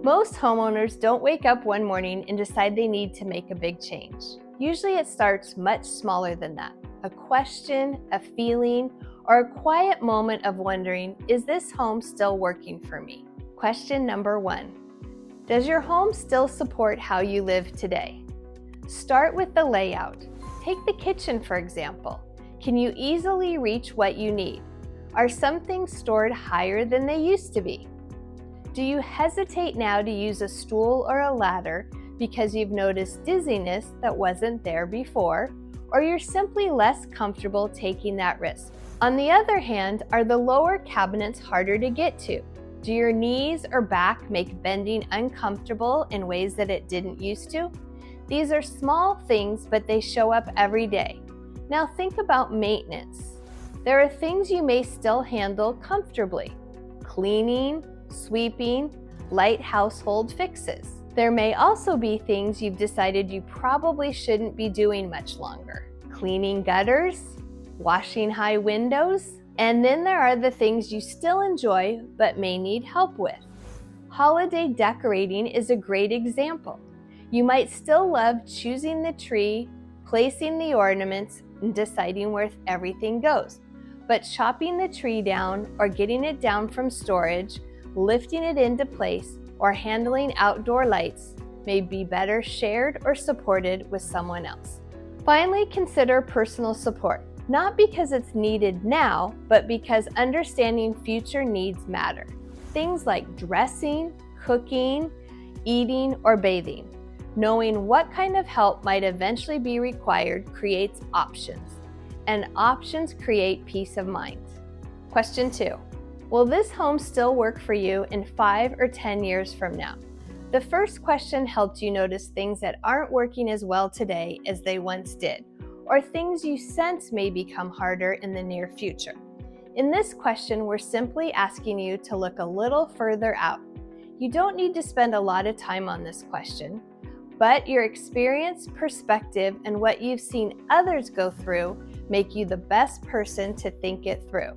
Most homeowners don't wake up one morning and decide they need to make a big change. Usually it starts much smaller than that. A question, a feeling, or a quiet moment of wondering, is this home still working for me? Question number 1. Does your home still support how you live today? Start with the layout. Take the kitchen, for example. Can you easily reach what you need? Are some things stored higher than they used to be? Do you hesitate now to use a stool or a ladder because you've noticed dizziness that wasn't there before, or you're simply less comfortable taking that risk? On the other hand, are the lower cabinets harder to get to? Do your knees or back make bending uncomfortable in ways that it didn't used to? These are small things, but they show up every day. Now think about maintenance. There are things you may still handle comfortably: cleaning, sweeping, light household fixes. There may also be things you've decided you probably shouldn't be doing much longer: cleaning gutters, washing high windows, and then there are the things you still enjoy but may need help with. Holiday decorating is a great example. You might still love choosing the tree, placing the ornaments, and deciding where everything goes. But chopping the tree down or getting it down from storage, lifting it into place, or handling outdoor lights may be better shared or supported with someone else. Finally, consider personal support, not because it's needed now, but because understanding future needs matter. Things like dressing, cooking, eating, or bathing. Knowing what kind of help might eventually be required creates options, and options create peace of mind. Question 2. Will this home still work for you in 5 or 10 years from now? The first question helped you notice things that aren't working as well today as they once did, or things you sense may become harder in the near future. In this question, we're simply asking you to look a little further out. You don't need to spend a lot of time on this question, but your experience, perspective, and what you've seen others go through make you the best person to think it through.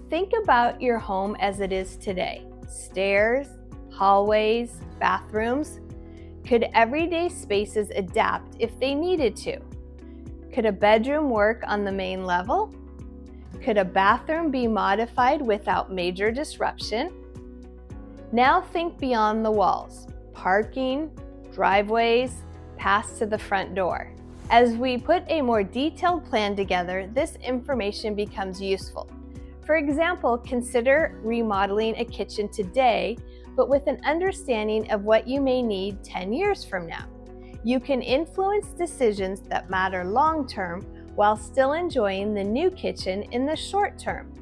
Think about your home as it is today: stairs, hallways, bathrooms. Could everyday spaces adapt if they needed to? Could a bedroom work on the main level? Could a bathroom be modified without major disruption? Now think beyond the walls: parking, driveways, paths to the front door. As we put a more detailed plan together, this information becomes useful. For example, consider remodeling a kitchen today, but with an understanding of what you may need 10 years from now. You can influence decisions that matter long-term while still enjoying the new kitchen in the short term.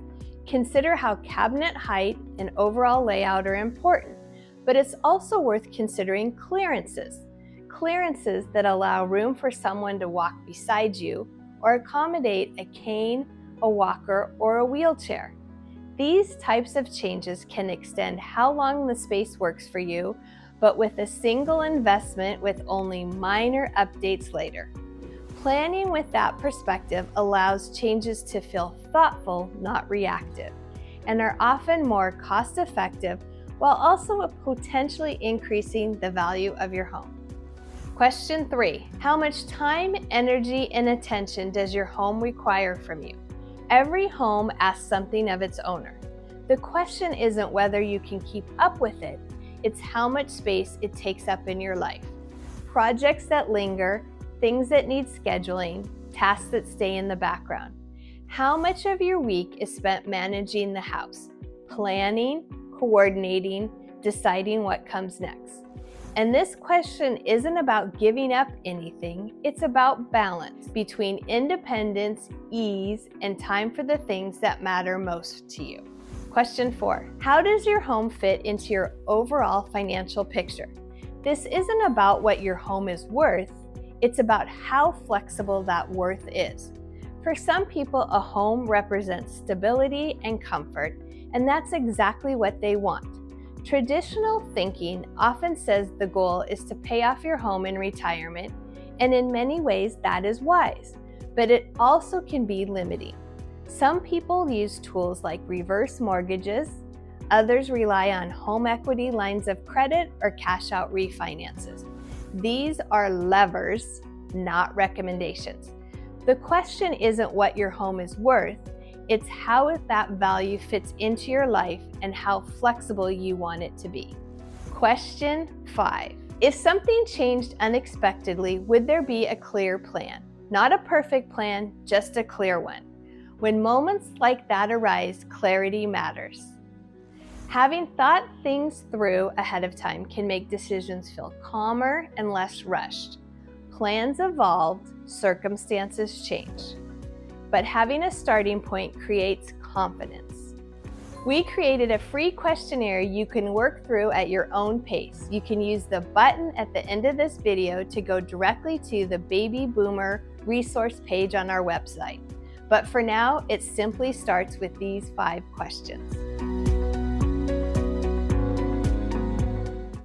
Consider how cabinet height and overall layout are important, but it's also worth considering clearances. Clearances that allow room for someone to walk beside you or accommodate a cane, a walker, or a wheelchair. These types of changes can extend how long the space works for you, but with a single investment with only minor updates later. Planning with that perspective allows changes to feel thoughtful, not reactive, and are often more cost-effective while also potentially increasing the value of your home. Question 3. How much time, energy, and attention does your home require from you? Every home asks something of its owner. The question isn't whether you can keep up with it, it's how much space it takes up in your life. Projects that linger, things that need scheduling, tasks that stay in the background. How much of your week is spent managing the house, planning, coordinating, deciding what comes next? And this question isn't about giving up anything, it's about balance between independence, ease, and time for the things that matter most to you. Question 4. How does your home fit into your overall financial picture? This isn't about what your home is worth, it's about how flexible that worth is. For some people, a home represents stability and comfort, and that's exactly what they want. Traditional thinking often says the goal is to pay off your home in retirement, and in many ways that is wise, but it also can be limiting. Some people use tools like reverse mortgages, Others rely on home equity lines of credit or cash out refinances. These are levers, not recommendations. The question isn't what your home is worth, it's how that value fits into your life and how flexible you want it to be. Question 5. If something changed unexpectedly, would there be a clear plan? Not a perfect plan, just a clear one. When moments like that arise, clarity matters. Having thought things through ahead of time can make decisions feel calmer and less rushed. Plans evolve, circumstances change. But having a starting point creates confidence. We created a free questionnaire you can work through at your own pace. You can use the button at the end of this video to go directly to the Baby Boomer resource page on our website. But for now, it simply starts with these 5 questions.